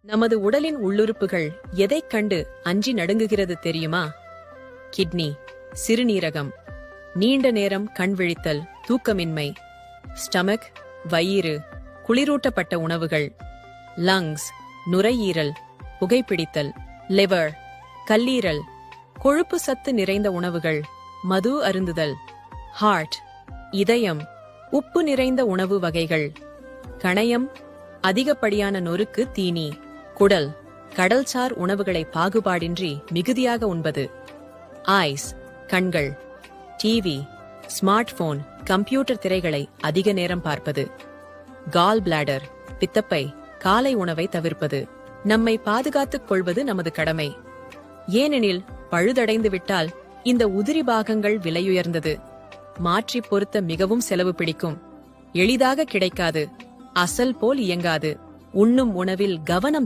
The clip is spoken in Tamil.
நமது உடலின் உள்ளுறுப்புகள் எதைக் கண்டு அஞ்சி நடுங்குகிறது தெரியுமா? கிட்னி, சிறுநீரகம், நீண்ட நேரம் கண் விழித்தல், தூக்கமின்மை, ஸ்டமக், வயிறு, குளிரூட்டப்பட்ட உணவுகள், லங்ஸ், நுரையீரல், புகைப்பிடித்தல், லிவர், கல்லீரல், கொழுப்பு சத்து நிறைந்த உணவுகள், மது அருந்துதல், ஹார்ட், இதயம், உப்பு நிறைந்த உணவு வகைகள், கணையம், அதிகப்படியான நொறுக்கு தீனி, குடல், கடல்சார் உணவுகளை பாகுபாடின்றி மிகுதியாக உண்பது, ஐஸ், கண்கள், டிவி, ஸ்மார்ட் போன், கம்ப்யூட்டர் திரைகளை அதிக நேரம் பார்ப்பது, கால் பிளாடர், பித்தப்பை, காலை உணவை தவிர்ப்பது. நம்மை பாதுகாத்துக் கொள்வது நமது கடமை. ஏனெனில் பழுதடைந்து விட்டால் இந்த உதிரி பாகங்கள் விலையுயர்ந்தது, மாற்றி பொருத்த மிகவும் செலவு பிடிக்கும், எளிதாக கிடைக்காது, அசல் போல் இயங்காது. உண்ணும் உணவில் கவனம்